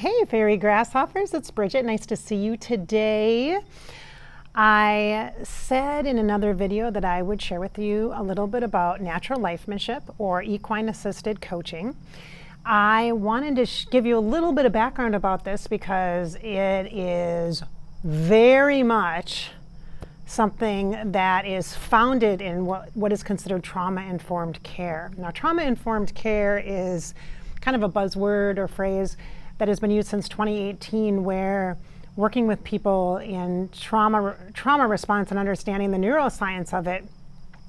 Hey, fairy grasshoppers, it's Bridget. Nice to see you today. I said in another video that I would share with you a little bit about natural lifemanship or equine assisted coaching. I wanted to give you a little bit of background about this because it is very much something that is founded in what is considered trauma-informed care. Now, trauma-informed care is kind of a buzzword or phrase that has been used since 2018, where working with people in trauma response and understanding the neuroscience of it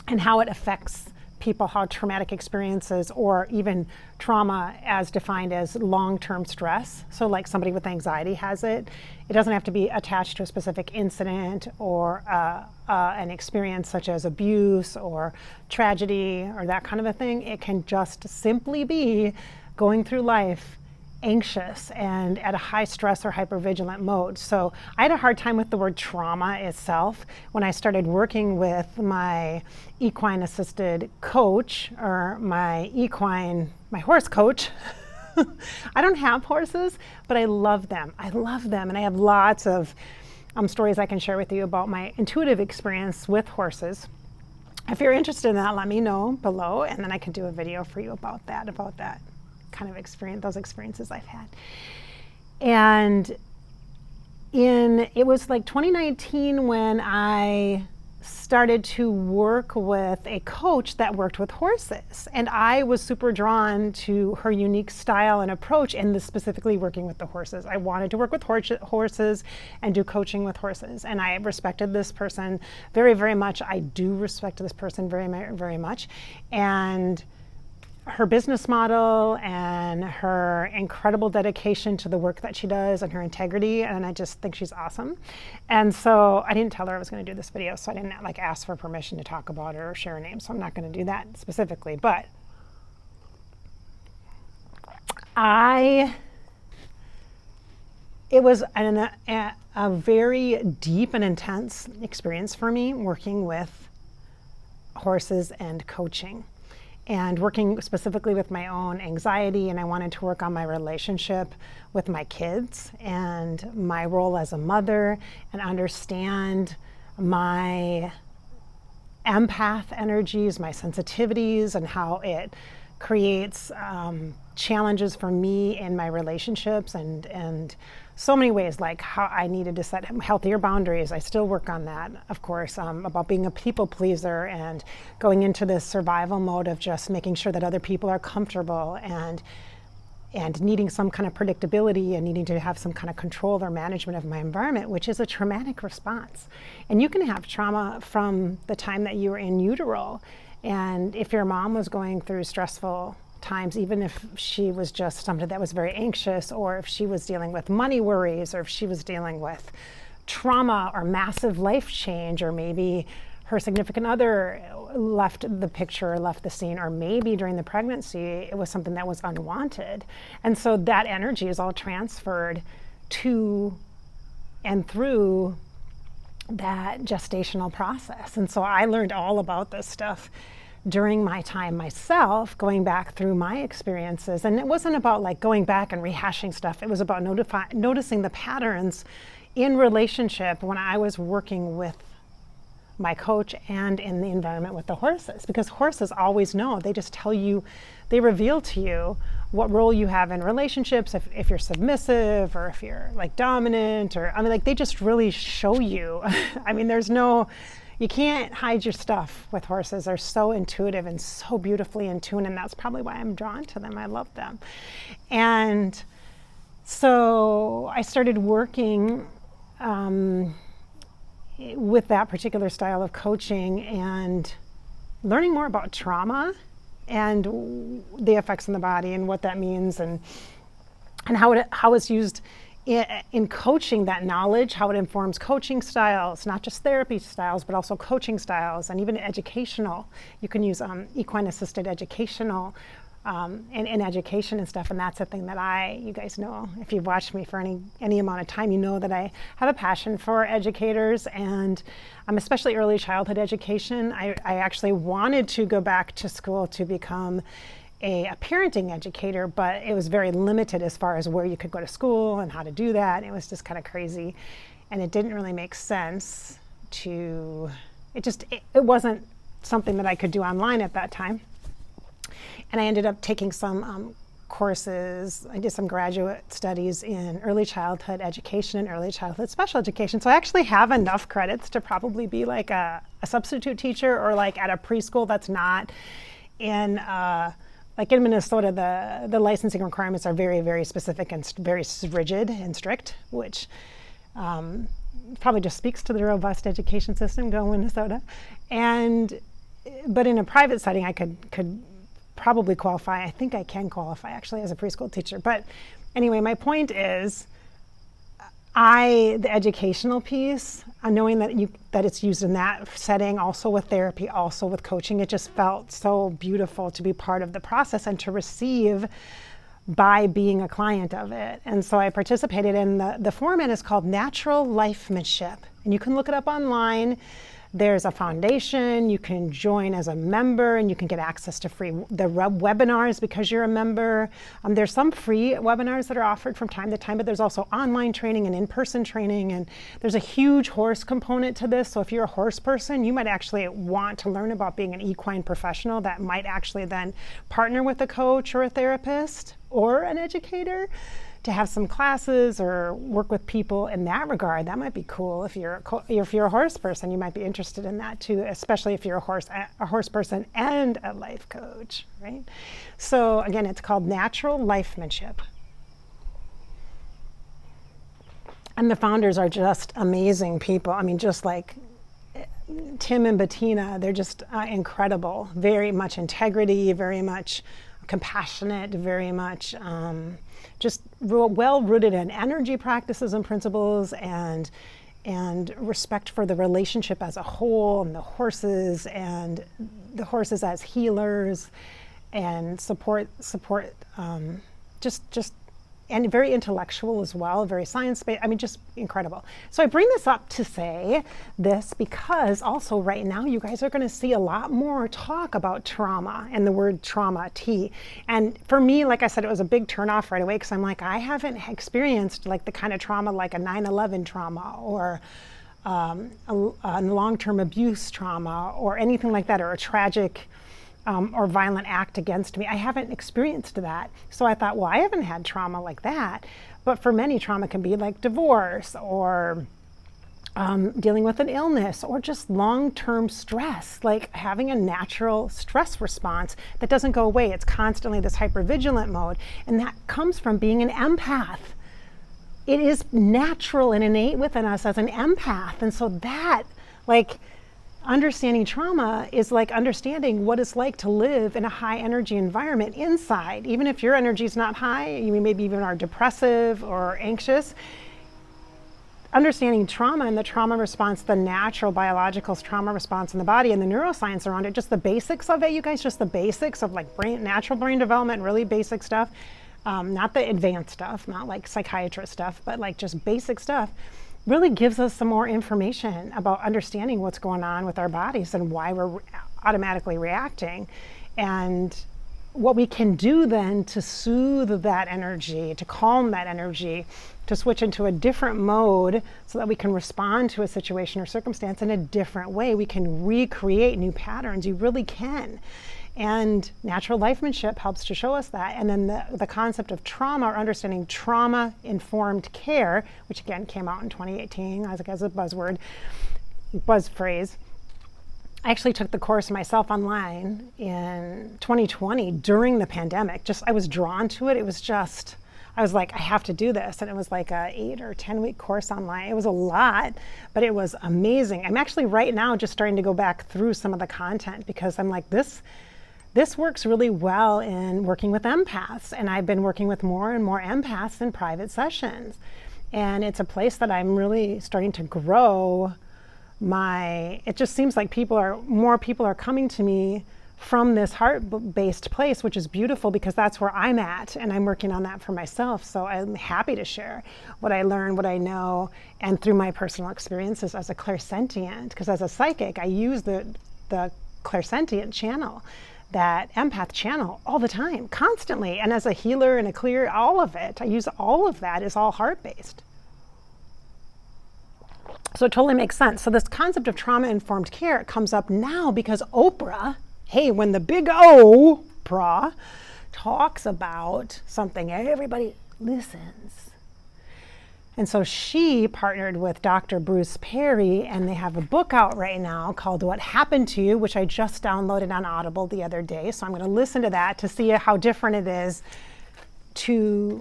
and how it affects people, how traumatic experiences or even trauma as defined as long-term stress. So like somebody with anxiety has it. It doesn't have to be attached to a specific incident or an experience such as abuse or tragedy or that kind of a thing. It can just simply be going through life anxious and at a high stress or hypervigilant mode. So I had a hard time with the word trauma itself when I started working with my equine assisted coach or my horse coach. I don't have horses, but I love them. I love them. And I have lots of stories I can share with you about my intuitive experience with horses. If you're interested in that, let me know below, and then I could do a video for you about that kind of experience, those experiences I've had. And it was like 2019 when I started to work with a coach that worked with horses. And I was super drawn to her unique style and approach in specifically working with the horses. I wanted to work with horses and do coaching with horses. And I respected this person very, very much. I do respect this person very, very much. And her business model and her incredible dedication to the work that she does and her integrity, and I just think she's awesome. And so I didn't tell her I was going to do this video, so I didn't ask for permission to talk about her or share her name, so I'm not going to do that specifically. But it was a very deep and intense experience for me working with horses and coaching. And working specifically with my own anxiety, and I wanted to work on my relationship with my kids and my role as a mother and understand my empath energies, my sensitivities, and how it creates challenges for me in my relationships and so many ways, like how I needed to set healthier boundaries. I still work on that, of course, about being a people pleaser and going into this survival mode of just making sure that other people are comfortable and needing some kind of predictability and needing to have some kind of control or management of my environment, which is a traumatic response. And you can have trauma from the time that you were in utero. And if your mom was going through stressful times, even if she was just somebody that was very anxious, or if she was dealing with money worries, or if she was dealing with trauma or massive life change, or maybe her significant other left the picture or left the scene, or maybe during the pregnancy it was something that was unwanted. And so that energy is all transferred to and through that gestational process. And so I learned all about this stuff during my time myself, going back through my experiences. And it wasn't about like going back and rehashing stuff. It was about noticing the patterns in relationship when I was working with my coach and in the environment with the horses. Because horses always know, they just tell you, they reveal to you what role you have in relationships, if you're submissive or if you're like dominant, or like they just really show you. I mean, you can't hide your stuff with horses. They're so intuitive and so beautifully in tune, and that's probably why I'm drawn to them. I love them. And so I started working with that particular style of coaching and learning more about trauma and the effects in the body and what that means and how it's used in coaching, that knowledge, how it informs coaching styles, not just therapy styles, but also coaching styles and even educational. You can use equine assisted educational in education and stuff. And that's a thing that you guys know, if you've watched me for any amount of time, you know that I have a passion for educators and especially early childhood education. I actually wanted to go back to school to become a parenting educator, but it was very limited as far as where you could go to school and how to do that. And it was just kind of crazy. And it didn't really make sense to, it wasn't something that I could do online at that time. And I ended up taking some courses. I did some graduate studies in early childhood education and early childhood special education. So I actually have enough credits to probably be like a substitute teacher, or like at a preschool that's not in, like in Minnesota, the licensing requirements are very, very specific and very rigid and strict, which probably just speaks to the robust education system going in Minnesota. But in a private setting, I could probably qualify. I think I can qualify actually as a preschool teacher. But anyway, my point is, the educational piece, knowing that it's used in that setting, also with therapy, also with coaching, it just felt so beautiful to be part of the process and to receive by being a client of it. And so I participated in the format is called Natural Lifemanship. And you can look it up online. There's a foundation. You can join as a member, and you can get access to the webinars because you're a member. There's some free webinars that are offered from time to time, but there's also online training and in-person training. And there's a huge horse component to this. So if you're a horse person, you might actually want to learn about being an equine professional that might actually then partner with a coach or a therapist or an educator to have some classes or work with people in that regard. That might be cool. If you're a horse person, you might be interested in that too, especially if you're a horse person and a life coach, right? So again, it's called Natural Lifemanship. And the founders are just amazing people. I mean, just like Tim and Bettina, they're just incredible. Very much integrity, very much compassionate, very much just well-rooted in energy practices and principles, and respect for the relationship as a whole, and the horses as healers, and support and very intellectual as well, very science-based. I mean, just incredible. So I bring this up to say this because also right now you guys are going to see a lot more talk about trauma and the word trauma, T. And for me, like I said, it was a big turnoff right away because I'm like, I haven't experienced like the kind of trauma like a 9/11 trauma or a long-term abuse trauma or anything like that, or a tragic or violent act against me. I haven't experienced that. So I thought, well, I haven't had trauma like that. But for many, trauma can be like divorce or dealing with an illness or just long-term stress, like having a natural stress response that doesn't go away. It's constantly this hypervigilant mode. And that comes from being an empath. It is natural and innate within us as an empath. And so that, like, understanding trauma is like understanding what it's like to live in a high energy environment inside. Even if your energy is not high, you maybe even are depressive or anxious, understanding trauma and the trauma response, the natural biological trauma response in the body and the neuroscience around it, just the basics of it, you guys, just the basics of like natural brain development, really basic stuff, not the advanced stuff, not like psychiatrist stuff, but like just basic stuff, really gives us some more information about understanding what's going on with our bodies and why we're automatically reacting, and what we can do then to soothe that energy, to calm that energy, to switch into a different mode so that we can respond to a situation or circumstance in a different way. We can recreate new patterns. You really can. And Natural Lifemanship helps to show us that. And then the concept of trauma, or understanding trauma-informed care, which again came out in 2018 as a buzz phrase. I actually took the course myself online in 2020 during the pandemic. I was drawn to it. It was just, I was like, I have to do this. And it was like a 8 or 10 week course online. It was a lot, but it was amazing. I'm actually right now just starting to go back through some of the content because I'm like, this works really well in working with empaths. And I've been working with more and more empaths in private sessions. And it's a place that I'm really starting to grow it just seems like more people are coming to me from this heart-based place, which is beautiful because that's where I'm at, and I'm working on that for myself. So I'm happy to share what I learn, what I know, and through my personal experiences as a clairsentient, because as a psychic, I use the clairsentient channel that empath channel all the time, constantly. And as a healer and a clear, all of it, I use all of that is all heart-based. So it totally makes sense. So this concept of trauma-informed care comes up now because Oprah, hey, when the big Oprah talks about something, everybody listens. And so she partnered with Dr. Bruce Perry, and they have a book out right now called What Happened to You, which I just downloaded on Audible the other day. So I'm going to listen to that to see how different it is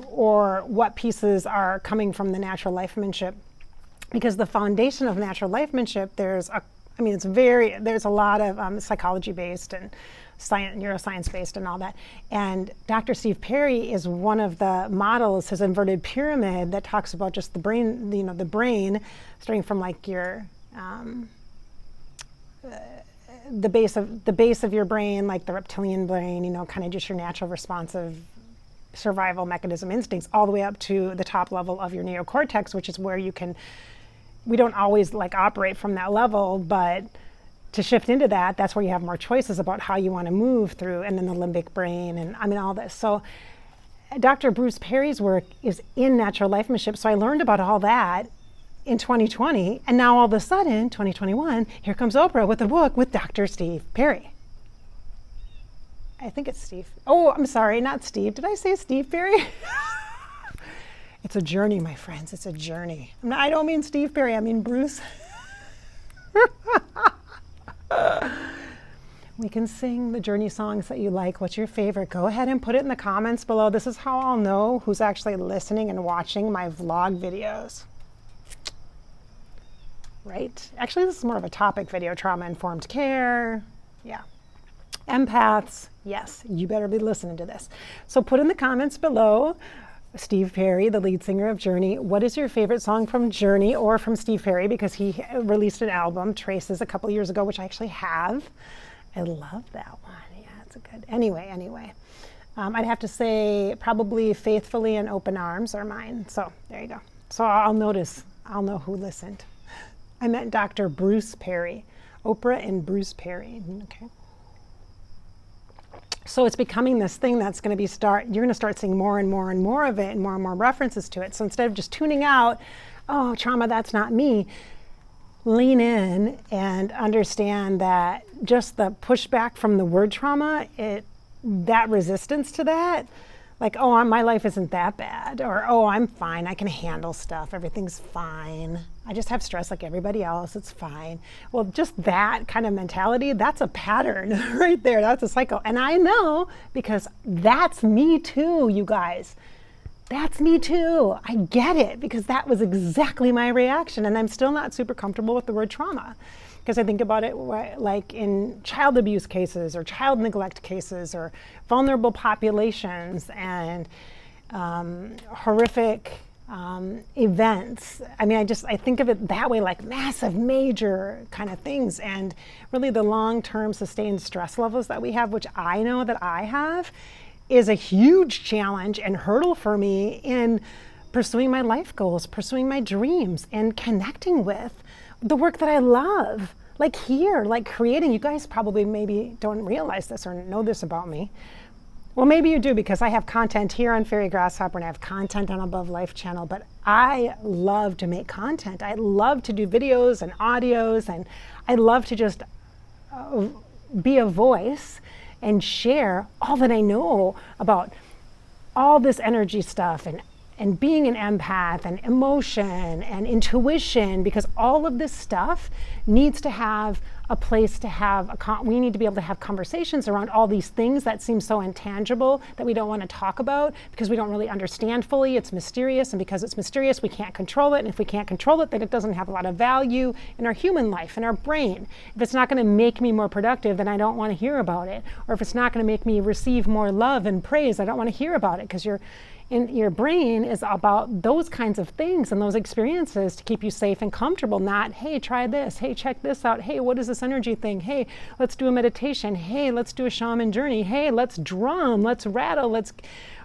or what pieces are coming from the natural lifemanship. Because the foundation of natural lifemanship, there's a lot of psychology-based and neuroscience-based and all that. And Dr. Steve Perry is one of the models, his inverted pyramid, that talks about just the brain, the brain, starting from like your, the base of your brain, like the reptilian brain, kind of just your natural responsive survival mechanism instincts, all the way up to the top level of your neocortex, which is where we don't always like operate from that level, but to shift into that, that's where you have more choices about how you want to move through, and then the limbic brain, and all this. So Dr. Bruce Perry's work is in natural lifemanship. So I learned about all that in 2020, and now all of a sudden, 2021, here comes Oprah with a book with Dr. Steve Perry. I think it's Steve. Oh, I'm sorry, not Steve. Did I say Steve Perry? It's a journey, my friends. It's a journey. I don't mean Steve Perry. I mean Bruce. We can sing the journey songs that you like. What's your favorite? Go ahead and put it in the comments below. This is how I'll know who's actually listening and watching my vlog videos. Right? Actually, this is more of a topic video. Trauma-informed care. Yeah. Empaths. Yes, you better be listening to this. So put in the comments below, Steve Perry, the lead singer of Journey, what is your favorite song from Journey or from Steve Perry? Because he released an album, Traces, a couple years ago, which I actually have. I love that one. Yeah, it's a good. Anyway. I'd have to say probably Faithfully and Open Arms are mine. So there you go. So I'll know who listened. I meant Dr. Bruce Perry. Oprah and Bruce Perry. Okay. So it's becoming this thing that's going to you're going to start seeing more and more and more of it, and more references to it. So instead of just tuning out, oh, trauma, that's not me, lean in and understand that just the pushback from the word trauma, that resistance to that, like, oh, my life isn't that bad, or, oh, I'm fine, I can handle stuff, everything's fine. I just have stress like everybody else, it's fine. Well, just that kind of mentality, that's a pattern right there, that's a cycle. And I know, because that's me too, you guys. That's me too. I get it, because that was exactly my reaction, and I'm still not super comfortable with the word trauma. Because I think about it like in child abuse cases or child neglect cases or vulnerable populations and horrific events. I mean, I think of it that way, like massive, major kind of things. And really the long-term sustained stress levels that we have, which I know that I have, is a huge challenge and hurdle for me in pursuing my life goals, pursuing my dreams, and connecting with the work that I love, like here, like creating. You guys probably maybe don't realize this or know this about me. Well, maybe you do, because I have content here on Fairy Grasshopper and I have content on Above Life channel, but I love to make content. I love to do videos and audios, and I love to just be a voice and share all that I know about all this energy stuff and being an empath and emotion and intuition, because all of this stuff needs to have a place to have, we need to be able to have conversations around all these things that seem so intangible that we don't want to talk about because we don't really understand fully. It's mysterious, and because it's mysterious, we can't control it. And if we can't control it, then it doesn't have a lot of value in our human life, in our brain. If it's not going to make me more productive, then I don't want to hear about it. Or if it's not going to make me receive more love and praise, I don't want to hear about it, because your brain is about those kinds of things and those experiences to keep you safe and comfortable, not, hey, try this, hey, check this out, hey, what is this energy thing, hey, let's do a meditation, hey, let's do a shaman journey, hey, let's drum, let's rattle, let's,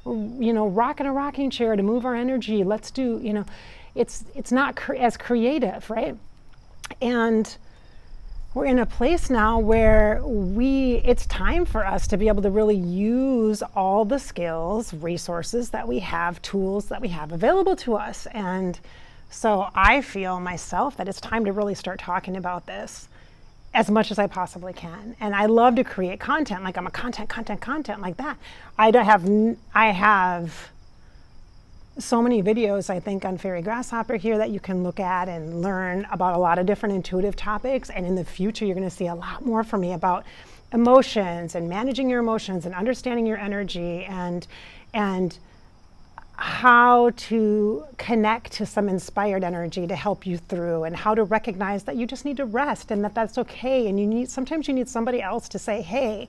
rock in a rocking chair to move our energy, let's do, it's not as creative, right? And we're in a place now where it's time for us to be able to really use all the skills, resources that we have, tools that we have available to us. And so I feel myself that it's time to really start talking about this as much as I possibly can. And I love to create content, like I'm a content like that. I have so many videos, I think, on Fairy Grasshopper here that you can look at and learn about a lot of different intuitive topics. And in the future, you're going to see a lot more from me about emotions and managing your emotions and understanding your energy and how to connect to some inspired energy to help you through, and how to recognize that you just need to rest and that that's okay. And sometimes you need somebody else to say, hey,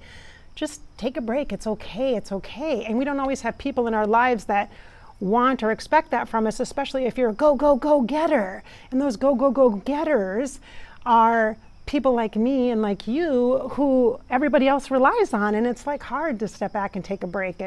just take a break. It's okay. It's okay. And we don't always have people in our lives that want or expect that from us, especially if you're a go getter. And those go getters are people like me and like you who everybody else relies on. And it's like hard to step back and take a break.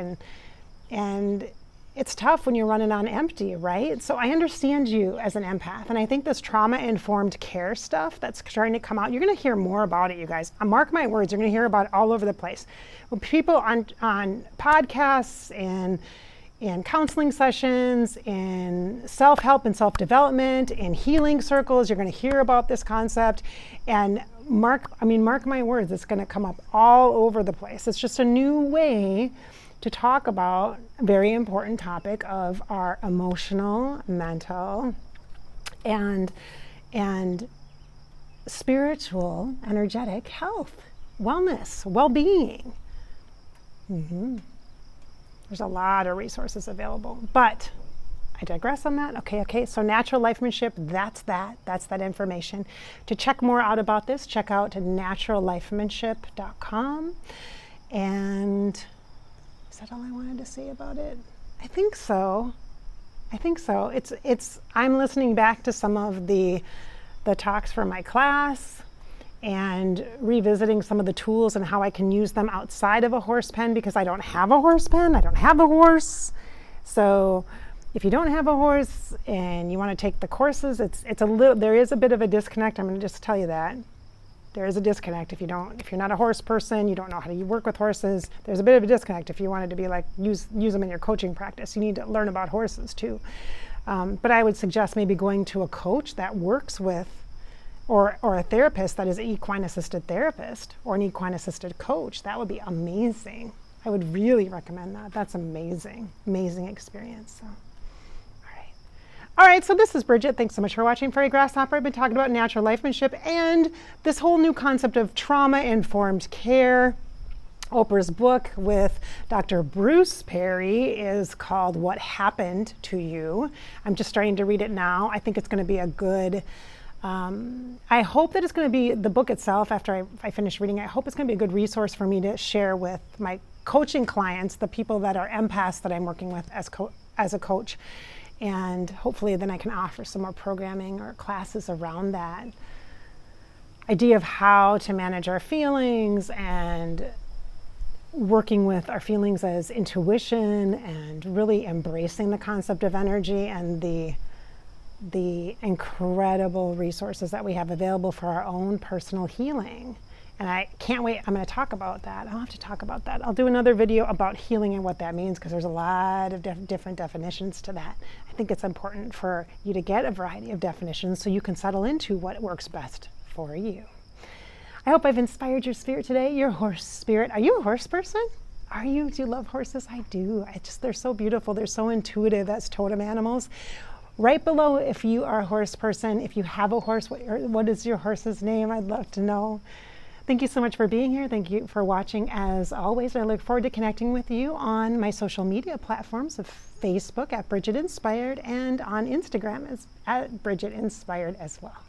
And it's tough when you're running on empty, right? So I understand you as an empath. And I think this trauma-informed care stuff that's starting to come out, you're going to hear more about it, you guys. Mark my words, you're going to hear about it all over the place. When people on podcasts and in counseling sessions, in self-help and self-development, in healing circles, you're going to hear about this concept. And mark my words, it's going to come up all over the place. It's just a new way to talk about a very important topic of our emotional, mental, and spiritual, energetic health, wellness, well-being. There's a lot of resources available, but I digress on that. Okay. So Natural Lifemanship, that's that information. To check more out about this, check out naturallifemanship.com. And is that all I wanted to say about it? I think so. I'm listening back to some of the talks from my class and revisiting some of the tools and how I can use them outside of a horse pen, because I don't have a horse pen. I don't have a horse. So if you don't have a horse and you want to take the courses, there is a bit of a disconnect. I'm going to just tell you that. There is a disconnect if you're not a horse person, you don't know how to work with horses. There's a bit of a disconnect if you wanted to be like, use them in your coaching practice. You need to learn about horses too. But I would suggest maybe going to a coach that works with, or a therapist that is an equine assisted therapist or an equine assisted coach. That would be amazing. I would really recommend that. That's amazing experience. So, all right, so this is Bridget. Thanks so much for watching Fairy Grasshopper. I've been talking about natural lifemanship and this whole new concept of trauma-informed care. Oprah's book with Dr. Bruce Perry is called What Happened to You. I'm just starting to read it now. I think it's going to be a good, I hope that it's going to be, the book itself, after I finish reading it, I hope it's going to be a good resource for me to share with my coaching clients, the people that are empaths that I'm working with as a coach. And hopefully then I can offer some more programming or classes around that idea of how to manage our feelings and working with our feelings as intuition and really embracing the concept of energy and the incredible resources that we have available for our own personal healing. And I can't wait. I'm going to talk about that. I'll have to talk about that. I'll do another video about healing and what that means, because there's a lot of different definitions to that. I think it's important for you to get a variety of definitions so you can settle into what works best for you. I hope I've inspired your spirit today, your horse spirit. Are you a horse person? Do you love horses? I do. They're so beautiful. They're so intuitive as totem animals. Right below, if you are a horse person, if you have a horse, what is your horse's name? I'd love to know. Thank you so much for being here. Thank you for watching as always. I look forward to connecting with you on my social media platforms of Facebook at Bridget Inspired and on Instagram at Bridget Inspired as well.